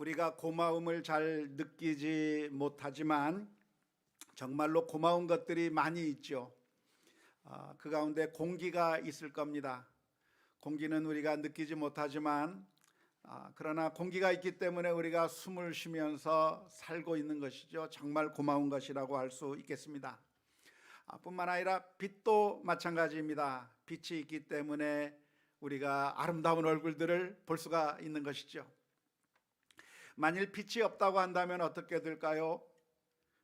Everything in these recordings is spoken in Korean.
우리가 고마움을 잘 느끼지 못하지만 정말로 고마운 것들이 많이 있죠. 그 가운데 공기가 있을 겁니다. 공기는 우리가 느끼지 못하지만 그러나 공기가 있기 때문에 우리가 숨을 쉬면서 살고 있는 것이죠. 정말 고마운 것이라고 할 수 있겠습니다. 뿐만 아니라 빛도 마찬가지입니다. 빛이 있기 때문에 우리가 아름다운 얼굴들을 볼 수가 있는 것이죠. 만일 빛이 없다고 한다면 어떻게 될까요?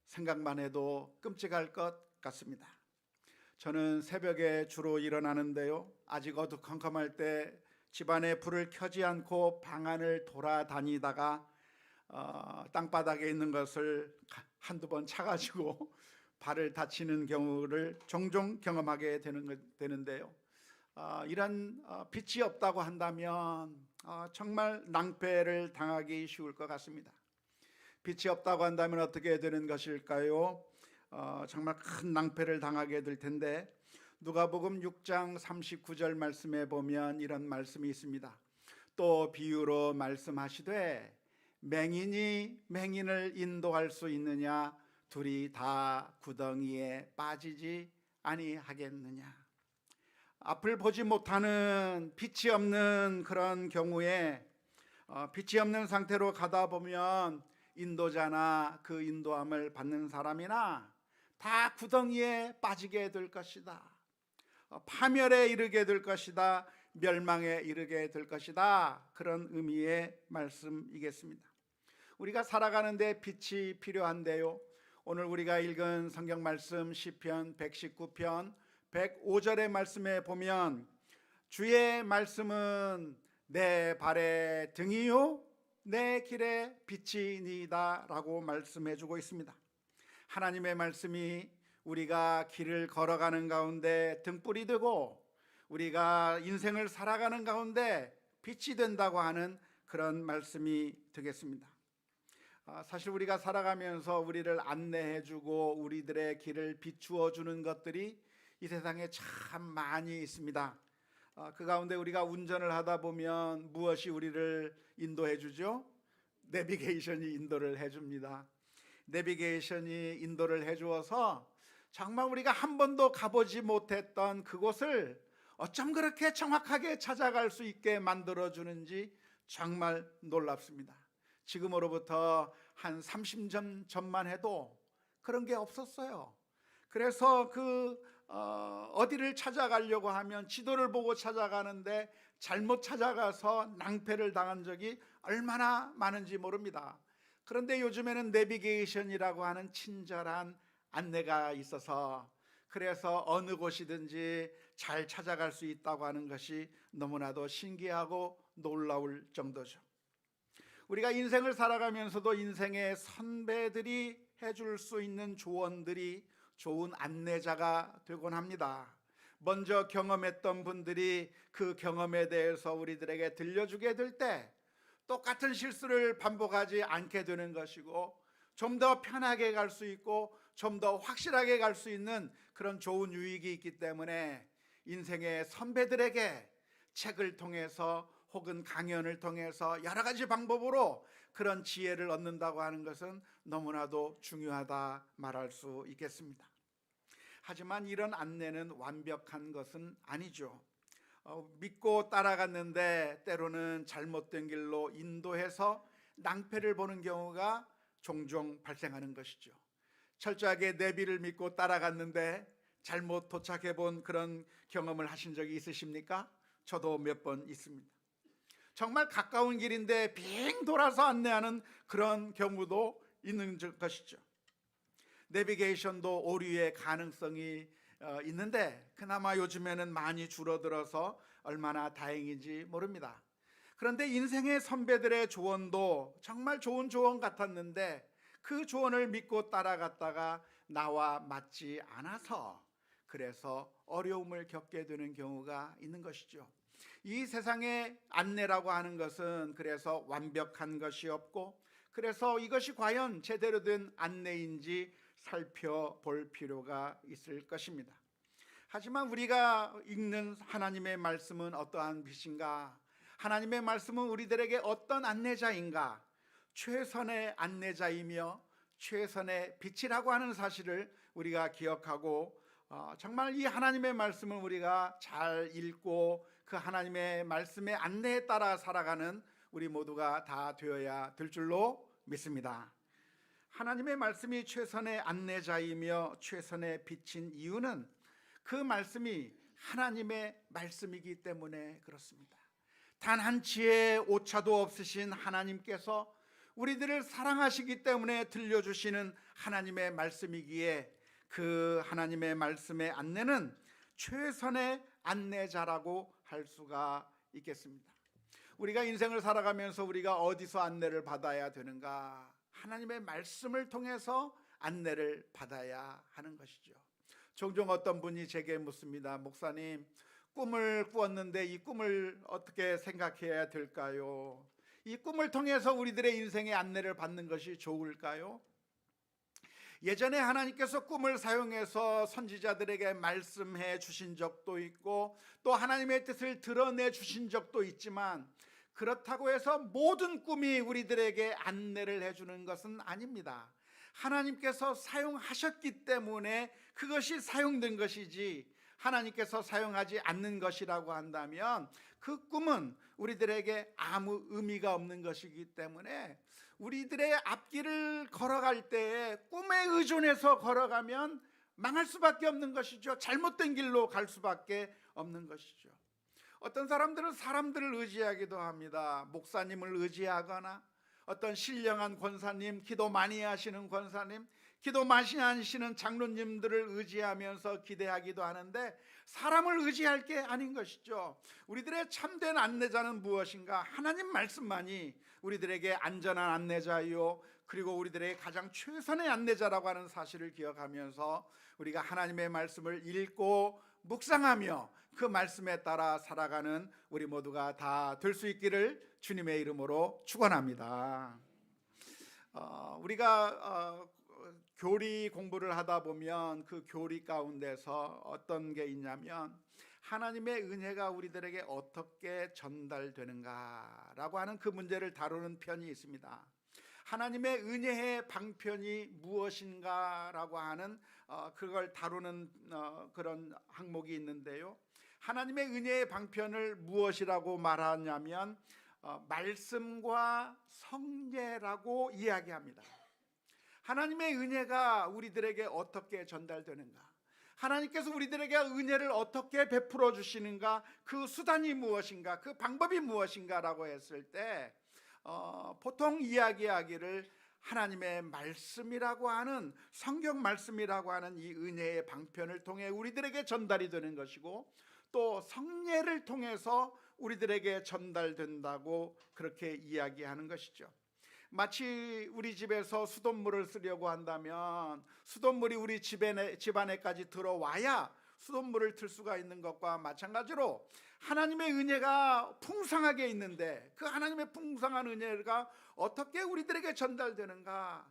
생각만 해도 끔찍할 것 같습니다. 저는 새벽에 주로 일어나는데요, 아직 어두컴컴할 때 집안에 불을 켜지 않고 방 안을 돌아다니다가 땅바닥에 있는 것을 한두 번 차가지고 발을 다치는 경우를 종종 경험하게 되는데요, 이런 빛이 없다고 한다면 정말 낭패를 당하기 쉬울 것 같습니다. 빛이 없다고 한다면 어떻게 되는 것일까요? 정말 큰 낭패를 당하게 될 텐데, 누가복음 6장 39절 말씀에 보면 이런 말씀이 있습니다. 또 비유로 말씀하시되 맹인이 맹인을 인도할 수 있느냐? 둘이 다 구덩이에 빠지지 아니하겠느냐? 앞을 보지 못하는 빛이 없는 그런 경우에 빛이 없는 상태로 가다 보면 인도자나 그 인도함을 받는 사람이나 다 구덩이에 빠지게 될 것이다. 파멸에 이르게 될 것이다. 멸망에 이르게 될 것이다. 그런 의미의 말씀이겠습니다. 우리가 살아가는데 빛이 필요한데요, 오늘 우리가 읽은 성경 말씀 시편 119편 105절의 말씀에 보면 주의 말씀은 내 발의 등이요 내 길의 빛이니이다 라고 말씀해 주고 있습니다. 하나님의 말씀이 우리가 길을 걸어가는 가운데 등불이 되고 우리가 인생을 살아가는 가운데 빛이 된다고 하는 그런 말씀이 되겠습니다. 사실 우리가 살아가면서 우리를 안내해 주고 우리들의 길을 비추어 주는 것들이 이 세상에 참 많이 있습니다. 그 가운데 우리가 운전을 하다 보면 무엇이 우리를 인도해 주죠? 내비게이션이 인도를 해 줍니다. 내비게이션이 인도를 해 주어서 정말 우리가 한 번도 가보지 못했던 그곳을 어쩜 그렇게 정확하게 찾아갈 수 있게 만들어 주는지 정말 놀랍습니다. 지금으로부터 한 30년 전만 해도 그런 게 없었어요. 그래서 어디를 찾아가려고 하면 지도를 보고 찾아가는데 잘못 찾아가서 낭패를 당한 적이 얼마나 많은지 모릅니다. 그런데 요즘에는 내비게이션이라고 하는 친절한 안내가 있어서 그래서 어느 곳이든지 잘 찾아갈 수 있다고 하는 것이 너무나도 신기하고 놀라울 정도죠. 우리가 인생을 살아가면서도 인생의 선배들이 해줄 수 있는 조언들이 좋은 안내자가 되곤 합니다. 먼저 경험했던 분들이 그 경험에 대해서 우리들에게 들려주게 될 때 똑같은 실수를 반복하지 않게 되는 것이고 좀 더 편하게 갈 수 있고 좀 더 확실하게 갈 수 있는 그런 좋은 유익이 있기 때문에 인생의 선배들에게 책을 통해서 혹은 강연을 통해서 여러 가지 방법으로 그런 지혜를 얻는다고 하는 것은 너무나도 중요하다 말할 수 있겠습니다. 하지만 이런 안내는 완벽한 것은 아니죠. 믿고 따라갔는데 때로는 잘못된 길로 인도해서 낭패를 보는 경우가 종종 발생하는 것이죠. 철저하게 내비를 믿고 따라갔는데 잘못 도착해 본 그런 경험을 하신 적이 있으십니까? 저도 몇 번 있습니다. 정말 가까운 길인데 빙 돌아서 안내하는 그런 경우도 있는 것이죠. 내비게이션도 오류의 가능성이 있는데 그나마 요즘에는 많이 줄어들어서 얼마나 다행인지 모릅니다. 그런데 인생의 선배들의 조언도 정말 좋은 조언 같았는데 그 조언을 믿고 따라갔다가 나와 맞지 않아서 그래서 어려움을 겪게 되는 경우가 있는 것이죠. 이 세상의 안내라고 하는 것은 그래서 완벽한 것이 없고 그래서 이것이 과연 제대로 된 안내인지 살펴볼 필요가 있을 것입니다. 하지만 우리가 읽는 하나님의 말씀은 어떠한 빛인가? 하나님의 말씀은 우리들에게 어떤 안내자인가? 최선의 안내자이며 최선의 빛이라고 하는 사실을 우리가 기억하고 정말 이 하나님의 말씀을 우리가 잘 읽고 그 하나님의 말씀의 안내에 따라 살아가는 우리 모두가 다 되어야 될 줄로 믿습니다. 하나님의 말씀이 최선의 안내자이며 최선의 빛인 이유는 그 말씀이 하나님의 말씀이기 때문에 그렇습니다. 단 한치의 오차도 없으신 하나님께서 우리들을 사랑하시기 때문에 들려주시는 하나님의 말씀이기에 그 하나님의 말씀의 안내는 최선의 안내자라고 할 수가 있겠습니다. 우리가 인생을 살아가면서 우리가 어디서 안내를 받아야 되는가? 하나님의 말씀을 통해서 안내를 받아야 하는 것이죠. 종종 어떤 분이 제게 묻습니다. 목사님, 꿈을 꾸었는데 이 꿈을 어떻게 생각해야 될까요? 이 꿈을 통해서 우리들의 인생의 안내를 받는 것이 좋을까요? 예전에 하나님께서 꿈을 사용해서 선지자들에게 말씀해 주신 적도 있고 또 하나님의 뜻을 드러내 주신 적도 있지만 그렇다고 해서 모든 꿈이 우리들에게 안내를 해주는 것은 아닙니다. 하나님께서 사용하셨기 때문에 그것이 사용된 것이지 하나님께서 사용하지 않는 것이라고 한다면 그 꿈은 우리들에게 아무 의미가 없는 것이기 때문에 우리들의 앞길을 걸어갈 때에 꿈에 의존해서 걸어가면 망할 수밖에 없는 것이죠. 잘못된 길로 갈 수밖에 없는 것이죠. 어떤 사람들은 사람들을 의지하기도 합니다. 목사님을 의지하거나 어떤 신령한 권사님, 기도 많이 하시는 권사님, 기도 많이 하시는 장로님들을 의지하면서 기대하기도 하는데 사람을 의지할 게 아닌 것이죠. 우리들의 참된 안내자는 무엇인가? 하나님 말씀만이 우리들에게 안전한 안내자요, 그리고 우리들의 가장 최선의 안내자라고 하는 사실을 기억하면서 우리가 하나님의 말씀을 읽고 묵상하며 그 말씀에 따라 살아가는 우리 모두가 다 될 수 있기를 주님의 이름으로 축원합니다. 우리가 교리 공부를 하다 보면 그 교리 가운데서 어떤 게 있냐면 하나님의 은혜가 우리들에게 어떻게 전달되는가라고 하는 그 문제를 다루는 편이 있습니다. 하나님의 은혜의 방편이 무엇인가라고 하는 그걸 다루는 그런 항목이 있는데요. 하나님의 은혜의 방편을 무엇이라고 말하냐면 말씀과 성례라고 이야기합니다. 하나님의 은혜가 우리들에게 어떻게 전달되는가? 하나님께서 우리들에게 은혜를 어떻게 베풀어 주시는가? 그 수단이 무엇인가? 그 방법이 무엇인가라고 했을 때 보통 이야기하기를 하나님의 말씀이라고 하는 성경 말씀이라고 하는 이 은혜의 방편을 통해 우리들에게 전달이 되는 것이고 또 성례를 통해서 우리들에게 전달된다고 그렇게 이야기하는 것이죠. 마치 우리 집에서 수돗물을 쓰려고 한다면 수돗물이 우리 집안에까지 들어와야 수돗물을 틀 수가 있는 것과 마찬가지로 하나님의 은혜가 풍성하게 있는데 그 하나님의 풍성한 은혜가 어떻게 우리들에게 전달되는가?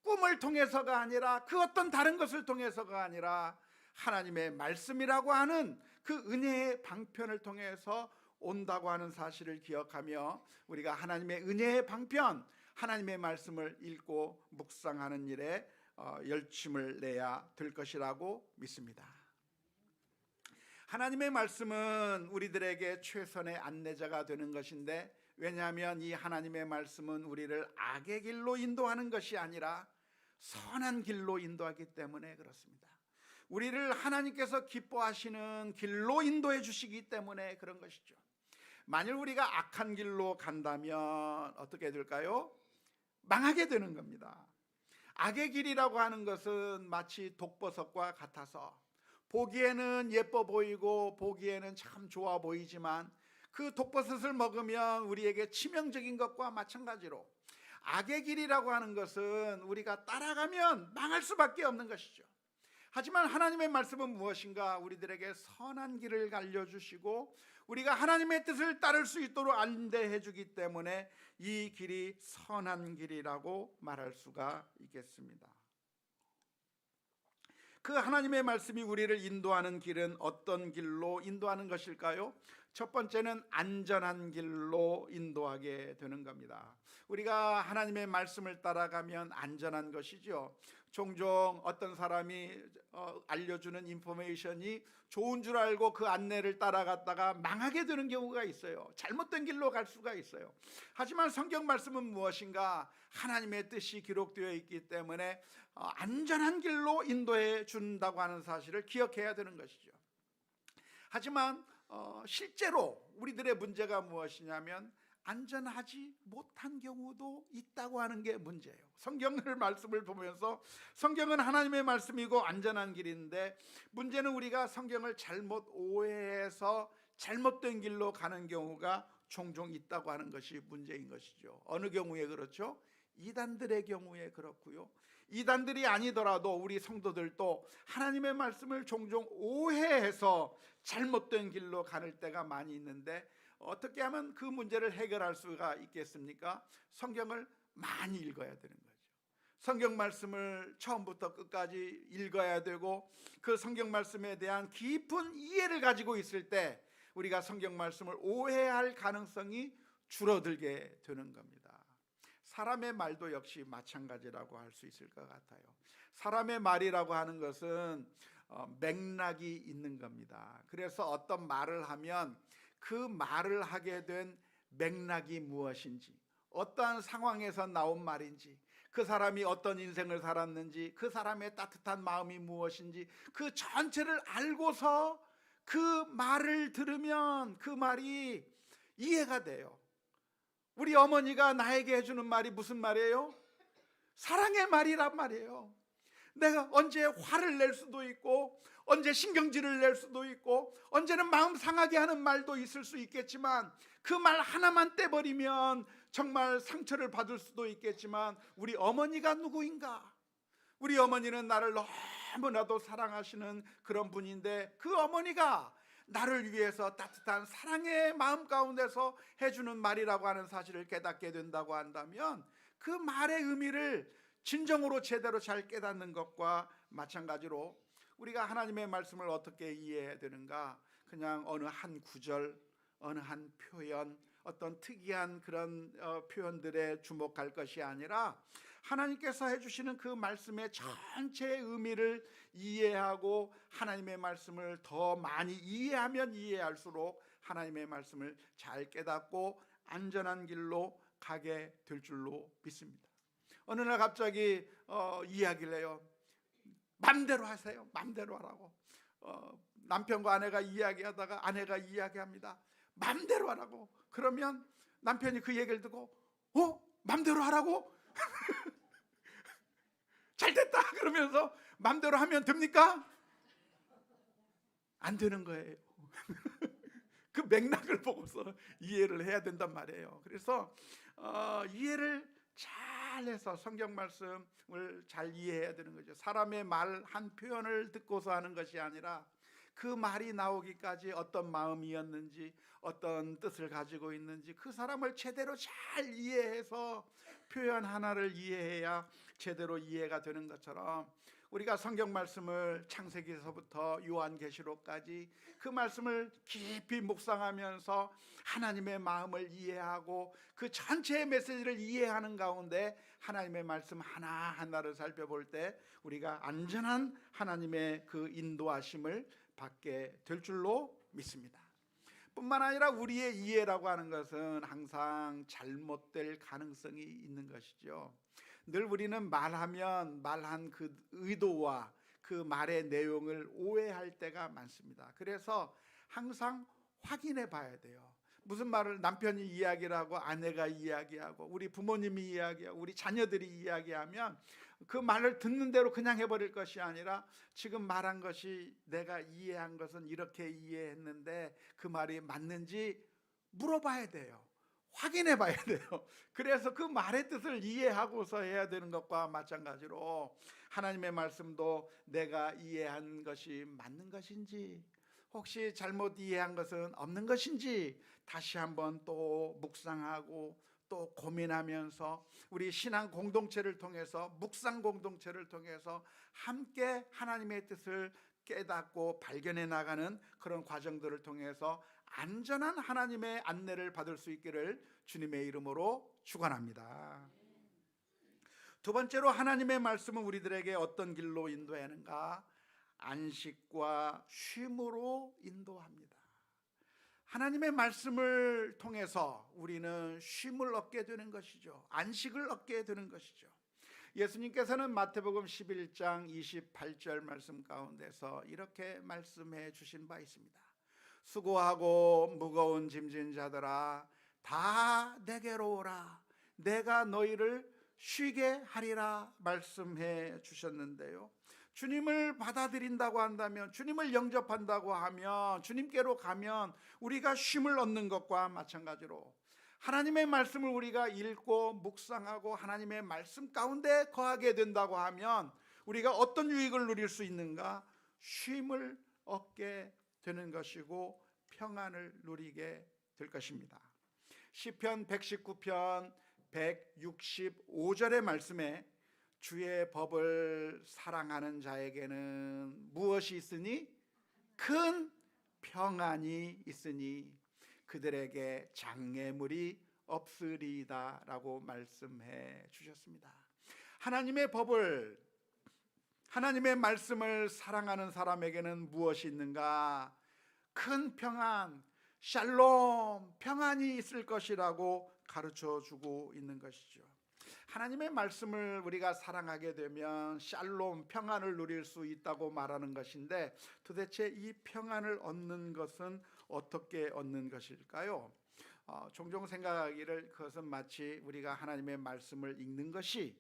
꿈을 통해서가 아니라 그 어떤 다른 것을 통해서가 아니라 하나님의 말씀이라고 하는 그 은혜의 방편을 통해서 온다고 하는 사실을 기억하며 우리가 하나님의 은혜의 방편, 하나님의 말씀을 읽고 묵상하는 일에 열심을 내야 될 것이라고 믿습니다. 하나님의 말씀은 우리들에게 최선의 안내자가 되는 것인데 왜냐하면 이 하나님의 말씀은 우리를 악의 길로 인도하는 것이 아니라 선한 길로 인도하기 때문에 그렇습니다. 우리를 하나님께서 기뻐하시는 길로 인도해 주시기 때문에 그런 것이죠. 만일 우리가 악한 길로 간다면 어떻게 될까요? 망하게 되는 겁니다. 악의 길이라고 하는 것은 마치 독버섯과 같아서 보기에는 예뻐 보이고 보기에는 참 좋아 보이지만 그 독버섯을 먹으면 우리에게 치명적인 것과 마찬가지로 악의 길이라고 하는 것은 우리가 따라가면 망할 수밖에 없는 것이죠. 하지만 하나님의 말씀은 무엇인가? 우리들에게 선한 길을 알려주시고 우리가 하나님의 뜻을 따를 수 있도록 안내해 주기 때문에 이 길이 선한 길이라고 말할 수가 있겠습니다. 그 하나님의 말씀이 우리를 인도하는 길은 어떤 길로 인도하는 것일까요? 첫 번째는 안전한 길로 인도하게 되는 겁니다. 우리가 하나님의 말씀을 따라가면 안전한 것이죠. 종종 어떤 사람이 알려주는 인포메이션이 좋은 줄 알고 그 안내를 따라갔다가 망하게 되는 경우가 있어요. 잘못된 길로 갈 수가 있어요. 하지만 성경 말씀은 무엇인가? 하나님의 뜻이 기록되어 있기 때문에 안전한 길로 인도해 준다고 하는 사실을 기억해야 되는 것이죠. 하지만 실제로 우리들의 문제가 무엇이냐면 안전하지 못한 경우도 있다고 하는 게 문제예요. 성경을 말씀을 보면서 성경은 하나님의 말씀이고 안전한 길인데, 문제는 우리가 성경을 잘못 오해해서 잘못된 길로 가는 경우가 종종 있다고 하는 것이 문제인 것이죠. 어느 경우에 그렇죠? 이단들의 경우에 그렇고요. 이단들이 아니더라도 우리 성도들도 하나님의 말씀을 종종 오해해서 잘못된 길로 가는 때가 많이 있는데, 어떻게 하면 그 문제를 해결할 수가 있겠습니까? 성경을 많이 읽어야 되는 거죠. 성경 말씀을 처음부터 끝까지 읽어야 되고, 그 성경 말씀에 대한 깊은 이해를 가지고 있을 때 우리가 성경 말씀을 오해할 가능성이 줄어들게 되는 겁니다. 사람의 말도 역시 마찬가지라고 할 수 있을 것 같아요. 사람의 말이라고 하는 것은 맥락이 있는 겁니다. 그래서 어떤 말을 하면 그 말을 하게 된 맥락이 무엇인지, 어떠한 상황에서 나온 말인지, 그 사람이 어떤 인생을 살았는지, 그 사람의 따뜻한 마음이 무엇인지, 그 전체를 알고서 그 말을 들으면 그 말이 이해가 돼요. 우리 어머니가 나에게 해주는 말이 무슨 말이에요? 사랑의 말이란 말이에요. 내가 언제 화를 낼 수도 있고, 언제 신경질을 낼 수도 있고, 언제는 마음 상하게 하는 말도 있을 수 있겠지만, 그 말 하나만 떼버리면 정말 상처를 받을 수도 있겠지만, 우리 어머니가 누구인가? 우리 어머니는 나를 너무나도 사랑하시는 그런 분인데, 그 어머니가 나를 위해서 따뜻한 사랑의 마음 가운데서 해주는 말이라고 하는 사실을 깨닫게 된다고 한다면, 그 말의 의미를 진정으로 제대로 잘 깨닫는 것과 마찬가지로 우리가 하나님의 말씀을 어떻게 이해해야 되는가? 그냥 어느 한 구절, 어느 한 표현, 어떤 특이한 그런 표현들에 주목할 것이 아니라 하나님께서 해주시는 그 말씀의 전체의 의미를 이해하고, 하나님의 말씀을 더 많이 이해하면 이해할수록 하나님의 말씀을 잘 깨닫고 안전한 길로 가게 될 줄로 믿습니다. 어느 날 갑자기 이야기를 해요. 맘대로 하세요. 맘대로 하라고. 남편과 아내가 이야기하다가 아내가 이야기합니다. 맘대로 하라고. 그러면 남편이 그 얘기를 듣고 맘대로 하라고? 잘 됐다 그러면서 맘대로 하면 됩니까? 안 되는 거예요. 그 맥락을 보고서 이해를 해야 된단 말이에요. 그래서 이해를 잘해서 성경 말씀을 잘 이해해야 되는 거죠. 사람의 말 한 표현을 듣고서 하는 것이 아니라 그 말이 나오기까지 어떤 마음이었는지, 어떤 뜻을 가지고 있는지 그 사람을 제대로 잘 이해해서 표현 하나를 이해해야 제대로 이해가 되는 것처럼, 우리가 성경 말씀을 창세기에서부터 요한계시록까지 그 말씀을 깊이 묵상하면서 하나님의 마음을 이해하고 그 전체의 메시지를 이해하는 가운데 하나님의 말씀 하나하나를 살펴볼 때 우리가 안전한 하나님의 그 인도하심을 받게 될 줄로 믿습니다. 뿐만 아니라 우리의 이해라고 하는 것은 항상 잘못될 가능성이 있는 것이죠. 늘 우리는 말하면 말한 그 의도와 그 말의 내용을 오해할 때가 많습니다. 그래서 항상 확인해 봐야 돼요. 무슨 말을 남편이 이야기를 하고 아내가 이야기하고 우리 부모님이 이야기하고 우리 자녀들이 이야기하면 그 말을 듣는 대로 그냥 해버릴 것이 아니라, 지금 말한 것이 내가 이해한 것은 이렇게 이해했는데 그 말이 맞는지 물어봐야 돼요. 확인해 봐야 돼요. 그래서 그 말의 뜻을 이해하고서 해야 되는 것과 마찬가지로 하나님의 말씀도 내가 이해한 것이 맞는 것인지, 혹시 잘못 이해한 것은 없는 것인지 다시 한번 또 묵상하고 또 고민하면서 우리 신앙 공동체를 통해서, 묵상 공동체를 통해서 함께 하나님의 뜻을 깨닫고 발견해 나가는 그런 과정들을 통해서 안전한 하나님의 안내를 받을 수 있기를 주님의 이름으로 축원합니다. 두 번째로 하나님의 말씀은 우리들에게 어떤 길로 인도하는가? 안식과 쉼으로 인도합니다. 하나님의 말씀을 통해서 우리는 쉼을 얻게 되는 것이죠. 안식을 얻게 되는 것이죠. 예수님께서는 마태복음 11장 28절 말씀 가운데서 이렇게 말씀해 주신 바 있습니다. 수고하고 무거운 짐진 자들아 다 내게로 오라 내가 너희를 쉬게 하리라 말씀해 주셨는데요. 주님을 받아들인다고 한다면, 주님을 영접한다고 하면, 주님께로 가면 우리가 쉼을 얻는 것과 마찬가지로 하나님의 말씀을 우리가 읽고 묵상하고 하나님의 말씀 가운데 거하게 된다고 하면 우리가 어떤 유익을 누릴 수 있는가? 쉼을 얻게 되는 것이고 평안을 누리게 될 것입니다. 시편 119편 165절의 말씀에 주의 법을 사랑하는 자에게는 무엇이 있으니? 큰 평안이 있으니 그들에게 장애물이 없으리이다 라고 말씀해 주셨습니다. 하나님의 법을, 하나님의 말씀을 사랑하는 사람에게는 무엇이 있는가? 큰 평안, 샬롬, 평안이 있을 것이라고 가르쳐 주고 있는 것이죠. 하나님의 말씀을 우리가 사랑하게 되면 샬롬, 평안을 누릴 수 있다고 말하는 것인데 도대체 이 평안을 얻는 것은 어떻게 얻는 것일까요? 종종 생각하기를 그것은 마치 우리가 하나님의 말씀을 읽는 것이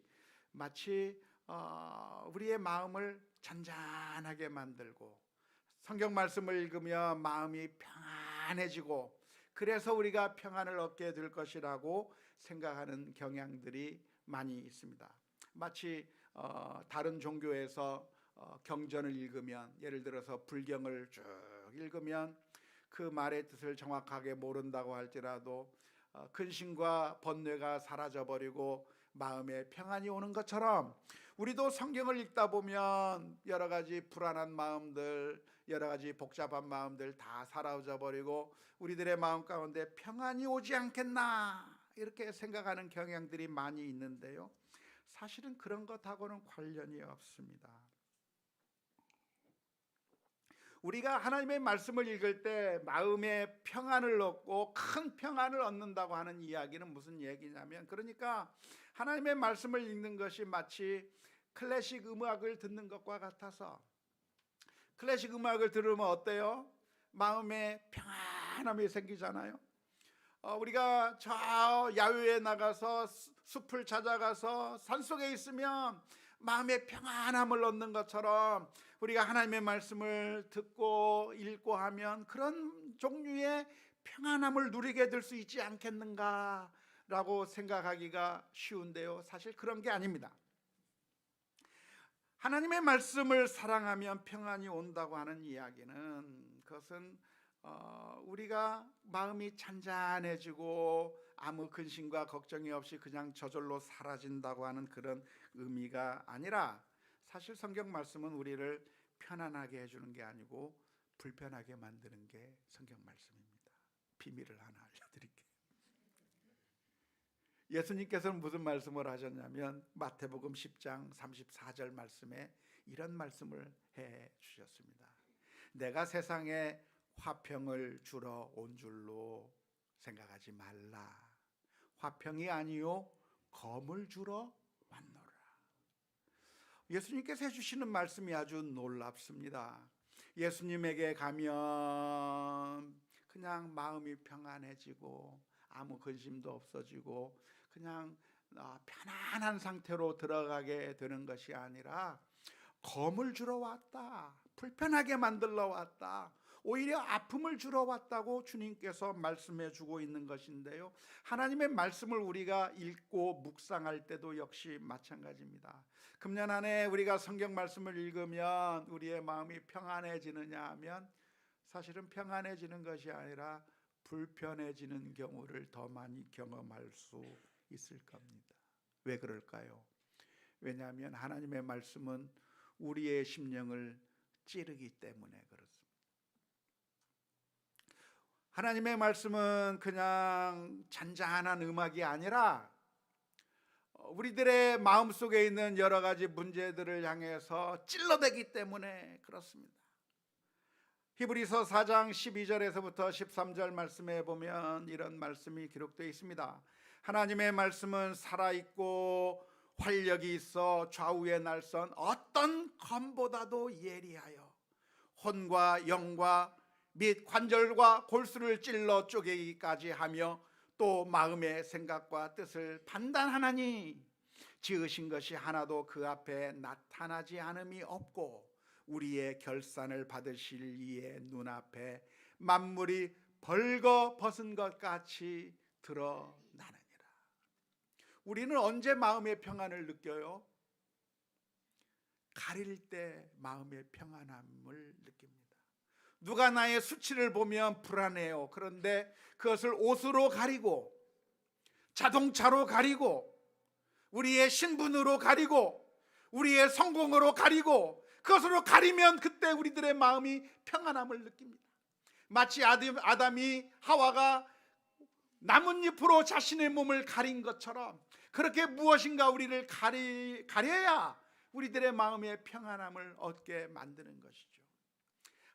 마치 우리의 마음을 잔잔하게 만들고 성경 말씀을 읽으면 마음이 평안해지고 그래서 우리가 평안을 얻게 될 것이라고 생각하는 경향들이 많이 있습니다. 마치 다른 종교에서 경전을 읽으면, 예를 들어서 불경을 쭉 읽으면 그 말의 뜻을 정확하게 모른다고 할지라도 근심과 번뇌가 사라져버리고 마음에 평안이 오는 것처럼 우리도 성경을 읽다 보면 여러 가지 불안한 마음들, 여러 가지 복잡한 마음들 다 사라져 버리고 우리들의 마음 가운데 평안이 오지 않겠나 이렇게 생각하는 경향들이 많이 있는데요. 사실은 그런 것하고는 관련이 없습니다. 우리가 하나님의 말씀을 읽을 때 마음의 평안을 얻고 큰 평안을 얻는다고 하는 이야기는 무슨 얘기냐면, 그러니까 하나님의 말씀을 읽는 것이 마치 클래식 음악을 듣는 것과 같아서, 클래식 음악을 들으면 어때요? 마음에 평안함이 생기잖아요. 우리가 저 야외에 나가서 숲을 찾아가서 산속에 있으면 마음의 평안함을 얻는 것처럼 우리가 하나님의 말씀을 듣고 읽고 하면 그런 종류의 평안함을 누리게 될 수 있지 않겠는가 라고 생각하기가 쉬운데요, 사실 그런 게 아닙니다. 하나님의 말씀을 사랑하면 평안이 온다고 하는 이야기는, 그것은 우리가 마음이 잔잔해지고 아무 근심과 걱정이 없이 그냥 저절로 사라진다고 하는 그런 의미가 아니라, 사실 성경 말씀은 우리를 편안하게 해주는 게 아니고 불편하게 만드는 게 성경 말씀입니다. 비밀을 하나 알려드릴게요. 예수님께서는 무슨 말씀을 하셨냐면 마태복음 10장 34절 말씀에 이런 말씀을 해 주셨습니다. 내가 세상에 화평을 주러 온 줄로 생각하지 말라. 화평이 아니요 검을 주러 왔노라. 예수님께서 해주시는 말씀이 아주 놀랍습니다. 예수님에게 가면 그냥 마음이 평안해지고 아무 근심도 없어지고 그냥 편안한 상태로 들어가게 되는 것이 아니라 검을 주러 왔다, 불편하게 만들러 왔다, 오히려 아픔을 주러 왔다고 주님께서 말씀해 주고 있는 것인데요, 하나님의 말씀을 우리가 읽고 묵상할 때도 역시 마찬가지입니다. 금년 한 해 우리가 성경 말씀을 읽으면 우리의 마음이 평안해지느냐 하면 사실은 평안해지는 것이 아니라 불편해지는 경우를 더 많이 경험할 수 있을 겁니다. 왜 그럴까요? 왜냐하면 하나님의 말씀은 우리의 심령을 찌르기 때문에 그렇습니다. 하나님의 말씀은 그냥 잔잔한 음악이 아니라 우리들의 마음속에 있는 여러 가지 문제들을 향해서 찔러대기 때문에 그렇습니다. 히브리서 4장 12절에서부터 13절 말씀에 보면 이런 말씀이 기록되어 있습니다. 하나님의 말씀은 살아있고 활력이 있어 좌우의 날선 어떤 검보다도 예리하여 혼과 영과 및 관절과 골수를 찔러 쪼개기까지 하며 또 마음의 생각과 뜻을 판단하나니 지으신 것이 하나도 그 앞에 나타나지 않음이 없고 우리의 결산을 받으실 이의 눈앞에 만물이 벌거벗은 것 같이 드러나느니라. 우리는 언제 마음의 평안을 느껴요? 가릴 때 마음의 평안함을 느낍니다. 누가 나의 수치를 보면 불안해요. 그런데 그것을 옷으로 가리고 자동차로 가리고 우리의 신분으로 가리고 우리의 성공으로 가리고 그것으로 가리면 그때 우리들의 마음이 평안함을 느낍니다. 마치 아담이 하와가 나뭇잎으로 자신의 몸을 가린 것처럼 그렇게 무엇인가 우리를 가려야 우리들의 마음의 평안함을 얻게 만드는 것이죠.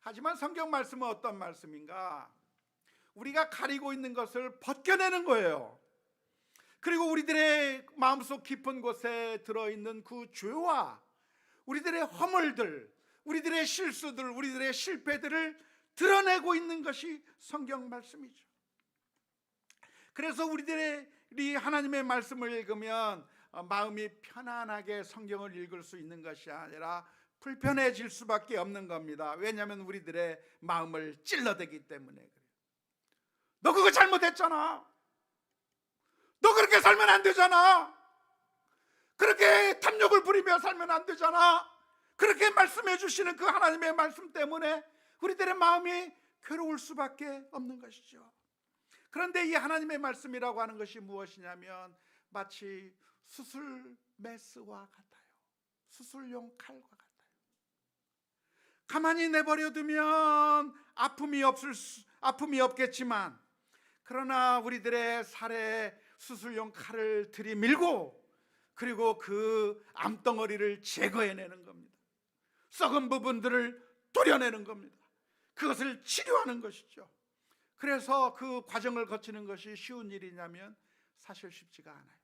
하지만 성경 말씀은 어떤 말씀인가? 우리가 가리고 있는 것을 벗겨내는 거예요. 그리고 우리들의 마음속 깊은 곳에 들어있는 그 죄와 우리들의 허물들, 우리들의 실수들, 우리들의 실패들을 드러내고 있는 것이 성경 말씀이죠. 그래서 우리들이 하나님의 말씀을 읽으면 마음이 편안하게 성경을 읽을 수 있는 것이 아니라 불편해질 수밖에 없는 겁니다. 왜냐하면 우리들의 마음을 찔러대기 때문에 그래요. 너 그거 잘못했잖아. 너 그렇게 살면 안 되잖아. 그렇게 탐욕을 부리며 살면 안 되잖아. 그렇게 말씀해 주시는 그 하나님의 말씀 때문에 우리들의 마음이 괴로울 수밖에 없는 것이죠. 그런데 이 하나님의 말씀이라고 하는 것이 무엇이냐면 마치 수술 메스와 같아요. 수술용 칼과 같아요. 가만히 내버려 두면 아픔이 없겠지만 그러나 우리들의 살에 수술용 칼을 들이밀고 그리고 그 암덩어리를 제거해내는 겁니다. 썩은 부분들을 도려내는 겁니다. 그것을 치료하는 것이죠. 그래서 그 과정을 거치는 것이 쉬운 일이냐면 사실 쉽지가 않아요.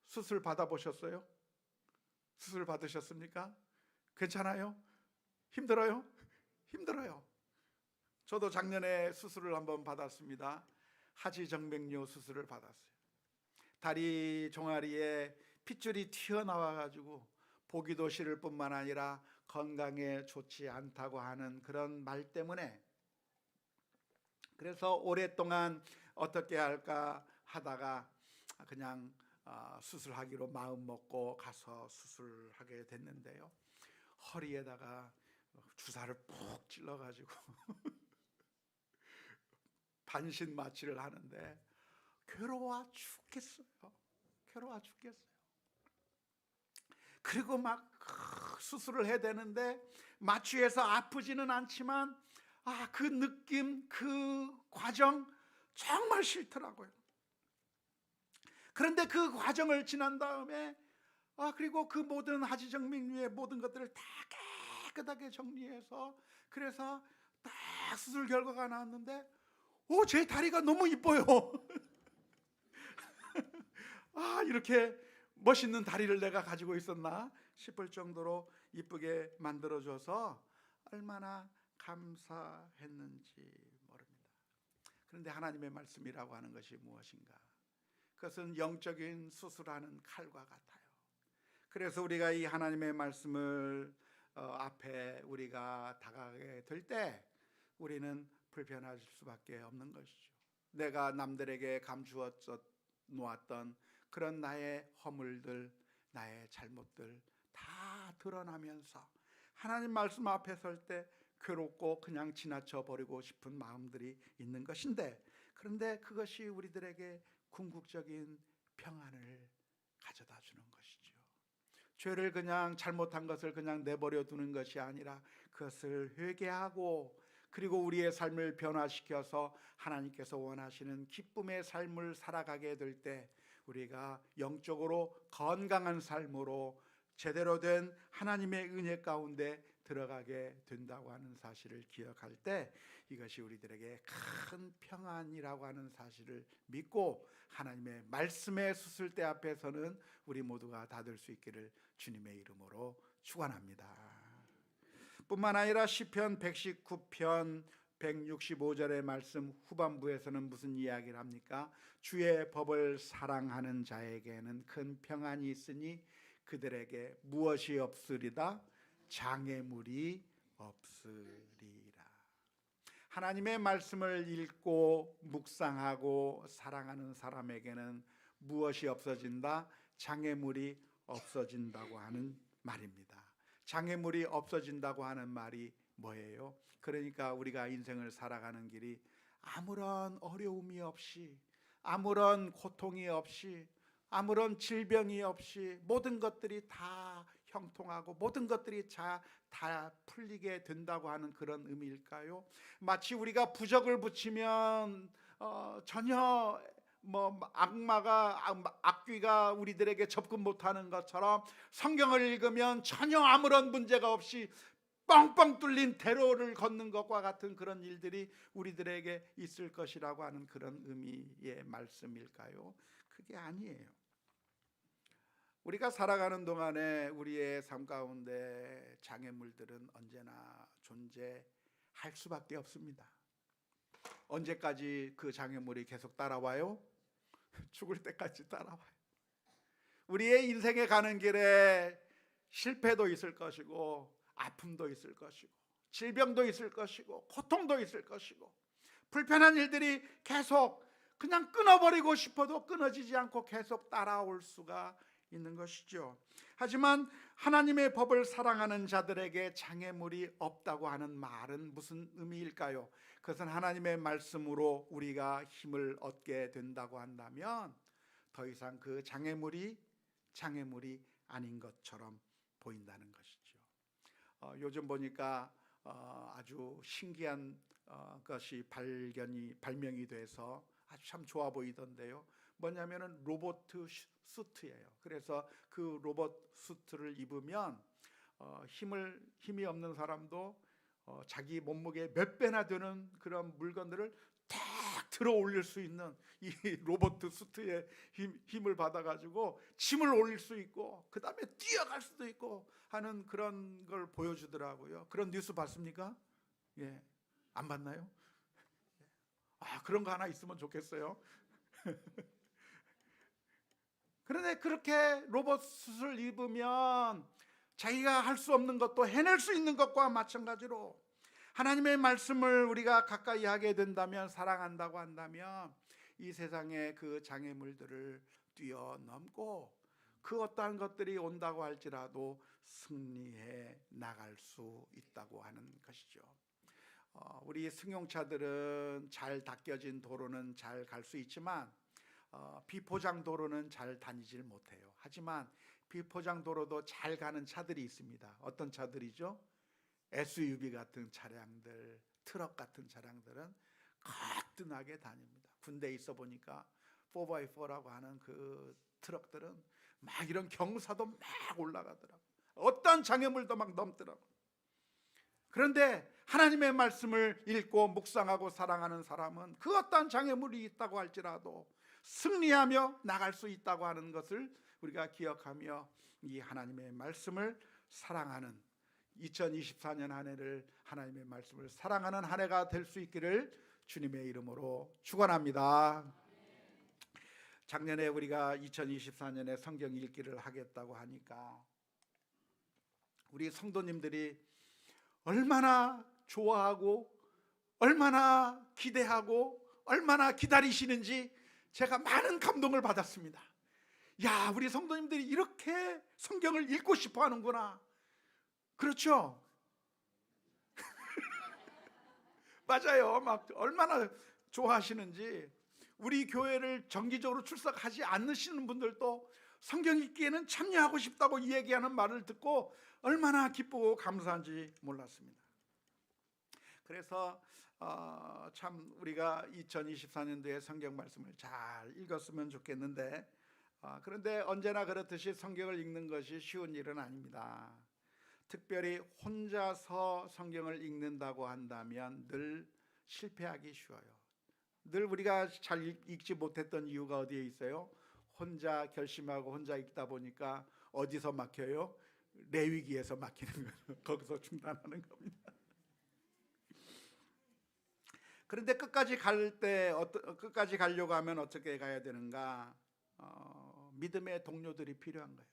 수술 받아보셨어요? 수술 받으셨습니까? 괜찮아요? 힘들어요? 힘들어요. 저도 작년에 수술을 한번 받았습니다. 하지정맥류 수술을 받았어요. 다리 종아리에 핏줄이 튀어나와 가지고 보기도 싫을 뿐만 아니라 건강에 좋지 않다고 하는 그런 말 때문에 그래서 오랫동안 어떻게 할까 하다가 그냥 수술하기로 마음 먹고 가서 수술하게 됐는데요. 허리에다가 주사를 푹 찔러가지고 반신 마취를 하는데 괴로워 죽겠어요. 괴로워 죽겠어요. 그리고 막 수술을 해야 되는데 마취해서 아프지는 않지만 그 느낌, 그 과정 정말 싫더라고요. 그런데 그 과정을 지난 다음에 그리고 그 모든 하지정맥류의 모든 것들을 다 깨끗하게 정리해서 그래서 딱 수술 결과가 나왔는데 제 다리가 너무 이뻐요. 이렇게 멋있는 다리를 내가 가지고 있었나 싶을 정도로 이쁘게 만들어줘서 얼마나 감사했는지 모릅니다. 그런데 하나님의 말씀이라고 하는 것이 무엇인가? 그것은 영적인 수술하는 칼과 같아요. 그래서 우리가 이 하나님의 말씀을 앞에 우리가 다가가게 될 때 우리는 불편할 수밖에 없는 것이죠. 내가 남들에게 감추어 놓았던 그런 나의 허물들, 나의 잘못들 다 드러나면서 하나님 말씀 앞에 설 때 괴롭고 그냥 지나쳐 버리고 싶은 마음들이 있는 것인데 그런데 그것이 우리들에게 궁극적인 평안을 가져다 주는 것이죠. 죄를 그냥 잘못한 것을 그냥 내버려 두는 것이 아니라 그것을 회개하고 그리고 우리의 삶을 변화시켜서 하나님께서 원하시는 기쁨의 삶을 살아가게 될 때 우리가 영적으로 건강한 삶으로 제대로 된 하나님의 은혜 가운데 들어가게 된다고 하는 사실을 기억할 때 이것이 우리들에게 큰 평안이라고 하는 사실을 믿고 하나님의 말씀의 수술대 앞에서는 우리 모두가 다 될 수 있기를 주님의 이름으로 축원합니다. 뿐만 아니라 시편 119편 165절의 말씀 후반부에서는 무슨 이야기를 합니까? 주의 법을 사랑하는 자에게는 큰 평안이 있으니 그들에게 무엇이 없으리다? 장애물이 없으리라. 하나님의 말씀을 읽고 묵상하고 사랑하는 사람에게는 무엇이 없어진다? 장애물이 없어진다고 하는 말입니다. 장애물이 없어진다고 하는 말이 뭐예요? 그러니까 우리가 인생을 살아가는 길이 아무런 어려움이 없이, 아무런 고통이 없이, 아무런 질병이 없이 모든 것들이 다 형통하고 모든 것들이 다 풀리게 된다고 하는 그런 의미일까요? 마치 우리가 부적을 붙이면 전혀 악귀가 우리들에게 접근 못하는 것처럼 성경을 읽으면 전혀 아무런 문제가 없이 뻥뻥 뚫린 대로를 걷는 것과 같은 그런 일들이 우리들에게 있을 것이라고 하는 그런 의미의 말씀일까요? 그게 아니에요. 우리가 살아가는 동안에 우리의 삶 가운데 장애물들은 언제나 존재할 수밖에 없습니다. 언제까지 그 장애물이 계속 따라와요? 죽을 때까지 따라와요. 우리의 인생에 가는 길에 실패도 있을 것이고 아픔도 있을 것이고 질병도 있을 것이고 고통도 있을 것이고 불편한 일들이 계속 그냥 끊어버리고 싶어도 끊어지지 않고 계속 따라올 수가 있는 것이죠. 하지만 하나님의 법을 사랑하는 자들에게 장애물이 없다고 하는 말은 무슨 의미일까요? 그것은 하나님의 말씀으로 우리가 힘을 얻게 된다고 한다면 더 이상 그 장애물이 아닌 것처럼 보인다는 것이죠. 요즘 보니까 아주 신기한 것이 발명이 돼서 아주 참 좋아 보이던데요. 뭐냐면은 로봇 수트예요. 그래서 그 로봇 수트를 입으면 힘이 없는 사람도 자기 몸무게 몇 배나 되는 그런 물건들을 탁 들어 올릴 수 있는 이 로봇 수트의 힘을 받아가지고 짐을 올릴 수 있고 그 다음에 뛰어갈 수도 있고 하는 그런 걸 보여주더라고요. 그런 뉴스 봤습니까? 예, 안 봤나요? 그런 거 하나 있으면 좋겠어요. 그런데 그렇게 로봇 수트를 입으면 자기가 할 수 없는 것도 해낼 수 있는 것과 마찬가지로 하나님의 말씀을 우리가 가까이 하게 된다면, 사랑한다고 한다면 이 세상의 그 장애물들을 뛰어넘고 그 어떠한 것들이 온다고 할지라도 승리해 나갈 수 있다고 하는 것이죠. 우리 승용차들은 잘 닦여진 도로는 잘 갈 수 있지만 비포장 도로는 잘 다니질 못해요. 하지만 비포장 도로도 잘 가는 차들이 있습니다. 어떤 차들이죠? SUV 같은 차량들, 트럭 같은 차량들은 거뜬하게 다닙니다. 군대에 있어 보니까 4x4라고 하는 그 트럭들은 막 이런 경사도 막 올라가더라고요. 어떤 장애물도 막 넘더라고요. 그런데 하나님의 말씀을 읽고 묵상하고 사랑하는 사람은 그 어떤 장애물이 있다고 할지라도 승리하며 나갈 수 있다고 하는 것을 우리가 기억하며 이 하나님의 말씀을 사랑하는 2024년 한 해를 하나님의 말씀을 사랑하는 한 해가 될 수 있기를 주님의 이름으로 축원합니다. 작년에 우리가 2024년에 성경 읽기를 하겠다고 하니까 우리 성도님들이 얼마나 좋아하고 얼마나 기대하고 얼마나 기다리시는지 제가 많은 감동을 받았습니다. 야, 우리 성도님들이 이렇게 성경을 읽고 싶어 하는구나. 그렇죠? 맞아요. 막 얼마나 좋아하시는지. 우리 교회를 정기적으로 출석하지 않으시는 분들도 성경 읽기에는 참여하고 싶다고 얘기하는 말을 듣고 얼마나 기쁘고 감사한지 몰랐습니다. 그래서 참 우리가 2024년도에 성경 말씀을 잘 읽었으면 좋겠는데, 그런데 언제나 그렇듯이 성경을 읽는 것이 쉬운 일은 아닙니다. 특별히 혼자서 성경을 읽는다고 한다면 늘 실패하기 쉬워요. 늘 우리가 잘 읽지 못했던 이유가 어디에 있어요? 혼자 결심하고 혼자 읽다 보니까 어디서 막혀요? 레위기에서 막히는 거죠. 거기서 중단하는 겁니다. 그런데 끝까지 끝까지 가려고 하면 어떻게 가야 되는가? 믿음의 동료들이 필요한 거예요.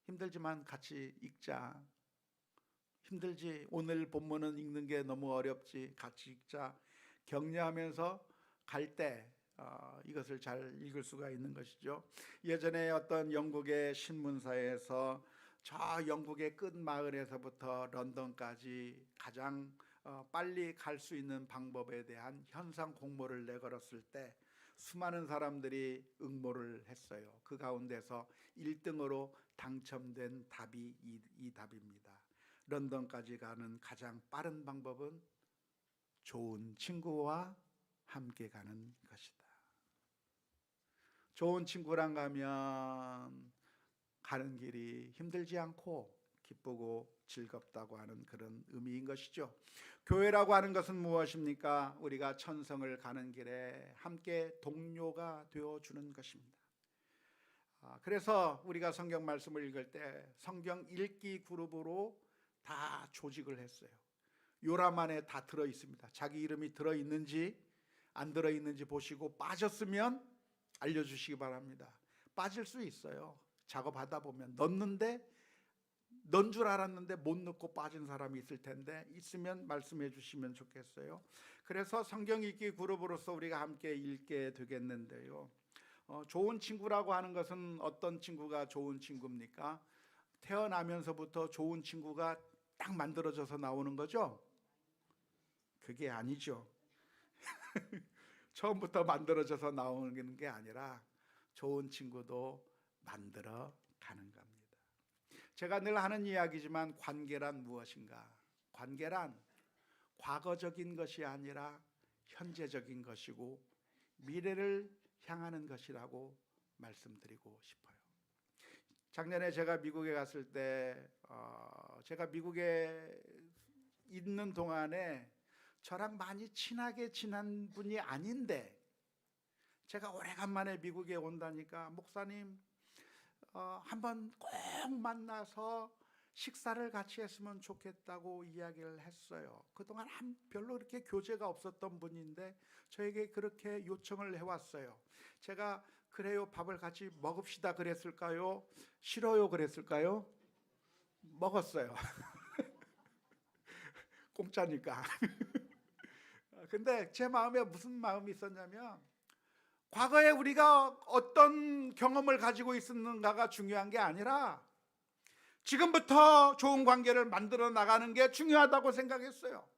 힘들지만 같이 읽자. 힘들지, 오늘 본문은 읽는 게 너무 어렵지, 같이 읽자. 격려하면서 갈 때 이것을 잘 읽을 수가 있는 것이죠. 예전에 어떤 영국의 신문사에서 저 영국의 끝 마을에서부터 런던까지 가장 빨리 갈 수 있는 방법에 대한 현상 공모를 내걸었을 때 수많은 사람들이 응모를 했어요. 그 가운데서 1등으로 당첨된 답이 이 답입니다. 런던까지 가는 가장 빠른 방법은 좋은 친구와 함께 가는 것이다. 좋은 친구랑 가면 가는 길이 힘들지 않고 기쁘고 즐겁다고 하는 그런 의미인 것이죠. 교회라고 하는 것은 무엇입니까? 우리가 천성을 가는 길에 함께 동료가 되어주는 것입니다. 그래서 우리가 성경 말씀을 읽을 때 성경 읽기 그룹으로 다 조직을 했어요. 요람 안에 다 들어있습니다. 자기 이름이 들어있는지 안 들어있는지 보시고 빠졌으면 알려주시기 바랍니다. 빠질 수 있어요. 작업하다 보면 넣은 줄 알았는데 못 넣고 빠진 사람이 있을 텐데, 있으면 말씀해 주시면 좋겠어요. 그래서 성경 읽기 그룹으로서 우리가 함께 읽게 되겠는데요. 좋은 친구라고 하는 것은 어떤 친구가 좋은 친구입니까? 태어나면서부터 좋은 친구가 딱 만들어져서 나오는 거죠? 그게 아니죠. 처음부터 만들어져서 나오는 게 아니라 좋은 친구도 만들어 가는 겁니다. 제가 늘 하는 이야기지만 관계란 무엇인가? 관계란 과거적인 것이 아니라 현재적인 것이고 미래를 향하는 것이라고 말씀드리고 싶어요. 작년에 제가 미국에 갔을 때 제가 미국에 있는 동안에 저랑 많이 친하게 지난 분이 아닌데 제가 오래간만에 미국에 온다니까 목사님 한번 꼭 만나서 식사를 같이 했으면 좋겠다고 이야기를 했어요. 그동안 별로 이렇게 교제가 없었던 분인데 저에게 그렇게 요청을 해왔어요. 제가 그래요, 밥을 같이 먹읍시다 그랬을까요? 싫어요 그랬을까요? 먹었어요. 공짜니까. 근데 제 마음에 무슨 마음이 있었냐면 과거에 우리가 어떤 경험을 가지고 있었는가가 중요한 게 아니라 지금부터 좋은 관계를 만들어 나가는 게 중요하다고 생각했어요.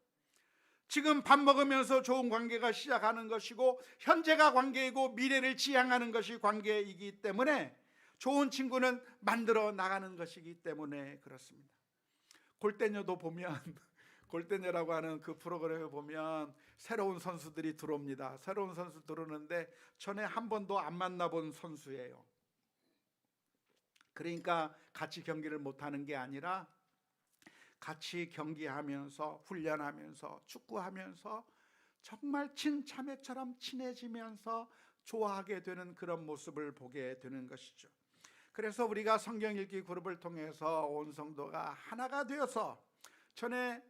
지금 밥 먹으면서 좋은 관계가 시작하는 것이고 현재가 관계이고 미래를 지향하는 것이 관계이기 때문에 좋은 친구는 만들어 나가는 것이기 때문에 그렇습니다. 골대녀도 보면 골대녀라고 하는 그 프로그램에 보면 새로운 선수들이 들어옵니다. 새로운 선수 들어오는데 전에 한 번도 안 만나본 선수예요. 그러니까 같이 경기를 못하는 게 아니라 같이 경기하면서 훈련하면서 축구하면서 정말 친자매처럼 친해지면서 좋아하게 되는 그런 모습을 보게 되는 것이죠. 그래서 우리가 성경 읽기 그룹을 통해서 온 성도가 하나가 되어서 전에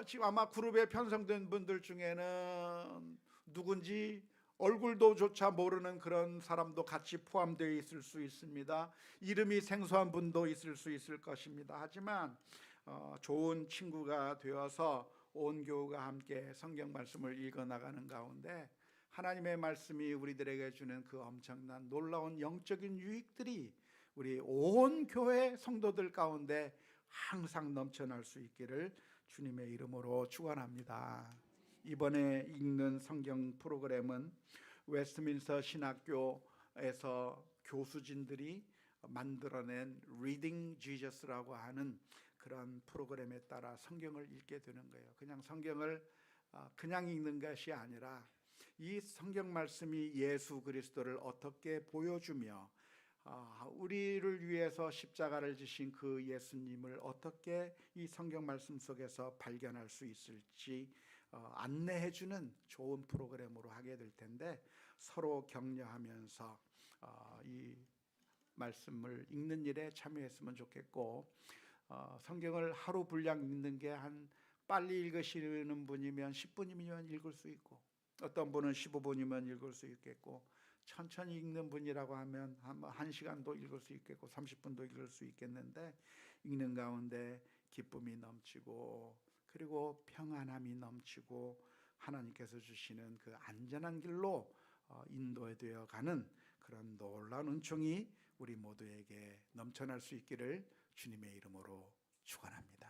지금 아마 그룹에 편성된 분들 중에는 누군지 얼굴도 조차 모르는 그런 사람도 같이 포함되어 있을 수 있습니다. 이름이 생소한 분도 있을 수 있을 것입니다. 하지만 좋은 친구가 되어서 온 교우가 함께 성경 말씀을 읽어나가는 가운데 하나님의 말씀이 우리들에게 주는 그 엄청난 놀라운 영적인 유익들이 우리 온 교회 성도들 가운데 항상 넘쳐날 수 있기를 주님의 이름으로 축원합니다. 이번에 읽는 성경 프로그램은 웨스트민스터 신학교에서 교수진들이 만들어낸 Reading Jesus라고 하는 그런 프로그램에 따라 성경을 읽게 되는 거예요. 그냥 성경을 그냥 읽는 것이 아니라 이 성경 말씀이 예수 그리스도를 어떻게 보여주며 우리를 위해서 십자가를 지신 그 예수님을 어떻게 이 성경 말씀 속에서 발견할 수 있을지 안내해주는 좋은 프로그램으로 하게 될 텐데, 서로 격려하면서 이 말씀을 읽는 일에 참여했으면 좋겠고, 성경을 하루 분량 읽는 게 빨리 읽으시는 분이면 10분이면 읽을 수 있고, 어떤 분은 15분이면 읽을 수 있겠고, 천천히 읽는 분이라고 하면 1시간도 읽을 수 있겠고 30분도 읽을 수 있겠는데, 읽는 가운데 기쁨이 넘치고 그리고 평안함이 넘치고 하나님께서 주시는 그 안전한 길로 인도되어 가는 그런 놀라운 은총이 우리 모두에게 넘쳐날 수 있기를 주님의 이름으로 축원합니다.